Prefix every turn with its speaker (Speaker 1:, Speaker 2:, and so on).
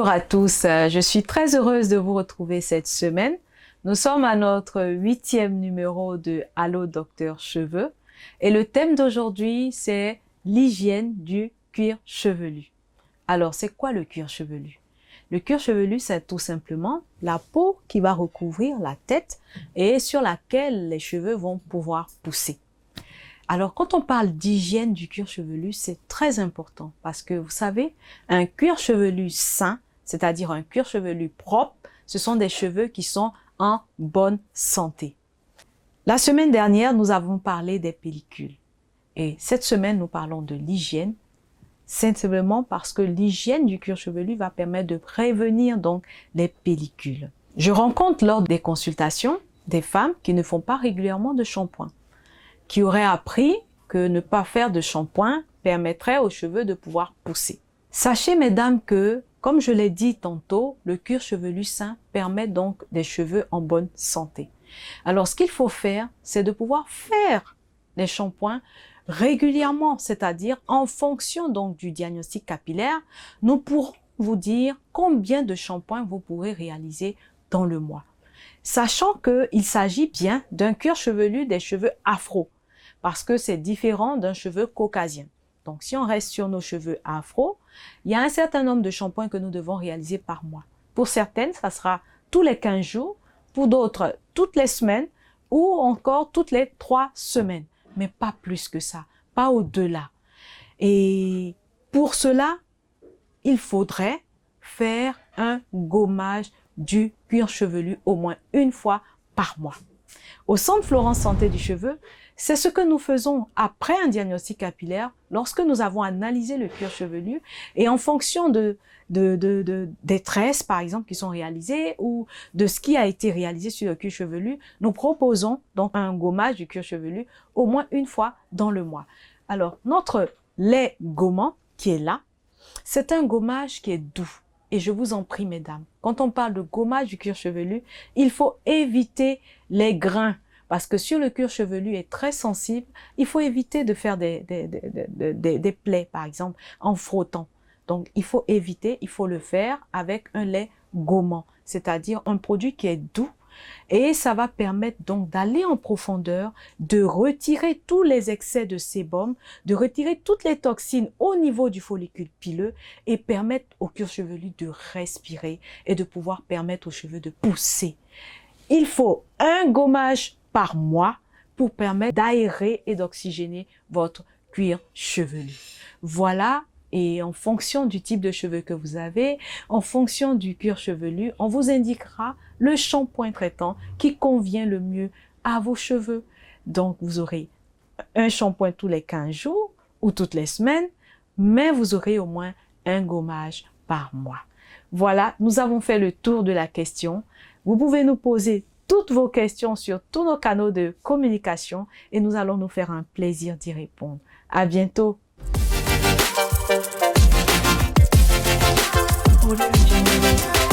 Speaker 1: Bonjour à tous, je suis très heureuse de vous retrouver cette semaine. Nous sommes à notre 8e numéro de Allo Docteur Cheveux et le thème d'aujourd'hui c'est l'hygiène du cuir chevelu. Alors c'est quoi le cuir chevelu? Le cuir chevelu c'est tout simplement la peau qui va recouvrir la tête et sur laquelle les cheveux vont pouvoir pousser. Alors, quand on parle d'hygiène du cuir chevelu, c'est très important parce que vous savez, un cuir chevelu sain, c'est-à-dire un cuir chevelu propre, ce sont des cheveux qui sont en bonne santé. La semaine dernière, nous avons parlé des pellicules et cette semaine, nous parlons de l'hygiène, simplement parce que l'hygiène du cuir chevelu va permettre de prévenir donc les pellicules. Je rencontre lors des consultations des femmes qui ne font pas régulièrement de shampoing, qui auraient appris que ne pas faire de shampoing permettrait aux cheveux de pouvoir pousser. Sachez, mesdames, que, comme je l'ai dit tantôt, le cuir chevelu sain permet donc des cheveux en bonne santé. Alors, ce qu'il faut faire, c'est de pouvoir faire les shampoings régulièrement, c'est-à-dire en fonction donc du diagnostic capillaire, nous pourrons vous dire combien de shampoings vous pourrez réaliser dans le mois. Sachant qu'il s'agit bien d'un cuir chevelu des cheveux afro, parce que c'est différent d'un cheveu caucasien. Donc, si on reste sur nos cheveux afro, il y a un certain nombre de shampoings que nous devons réaliser par mois. Pour certaines, ça sera tous les 15 jours, pour d'autres, toutes les semaines, ou encore toutes les 3 semaines. Mais pas plus que ça, pas au-delà. Et pour cela, il faudrait faire un gommage du cuir chevelu au moins une fois par mois. Au Centre Florence Santé du Cheveu, c'est ce que nous faisons après un diagnostic capillaire lorsque nous avons analysé le cuir chevelu et en fonction des tresses, par exemple, qui sont réalisées ou de ce qui a été réalisé sur le cuir chevelu, nous proposons donc un gommage du cuir chevelu au moins une fois dans le mois. Alors, notre lait gommant qui est là, c'est un gommage qui est doux. Et je vous en prie, mesdames, quand on parle de gommage du cuir chevelu, il faut éviter les grains. Parce que sur le cuir chevelu est très sensible, il faut éviter de faire des plaies, par exemple, en frottant. Donc, il faut éviter, il faut le faire avec un lait gommant, c'est-à-dire un produit qui est doux. Et ça va permettre donc d'aller en profondeur, de retirer tous les excès de sébum, de retirer toutes les toxines au niveau du follicule pileux et permettre au cuir chevelu de respirer et de pouvoir permettre aux cheveux de pousser. Il faut un gommage par mois pour permettre d'aérer et d'oxygéner votre cuir chevelu. Voilà. Et en fonction du type de cheveux que vous avez, en fonction du cuir chevelu, on vous indiquera le shampoing traitant qui convient le mieux à vos cheveux. Donc, vous aurez un shampoing tous les 15 jours ou toutes les semaines, mais vous aurez au moins un gommage par mois. Voilà, nous avons fait le tour de la question. Vous pouvez nous poser toutes vos questions sur tous nos canaux de communication et nous allons nous faire un plaisir d'y répondre. À bientôt! Audio Jungle.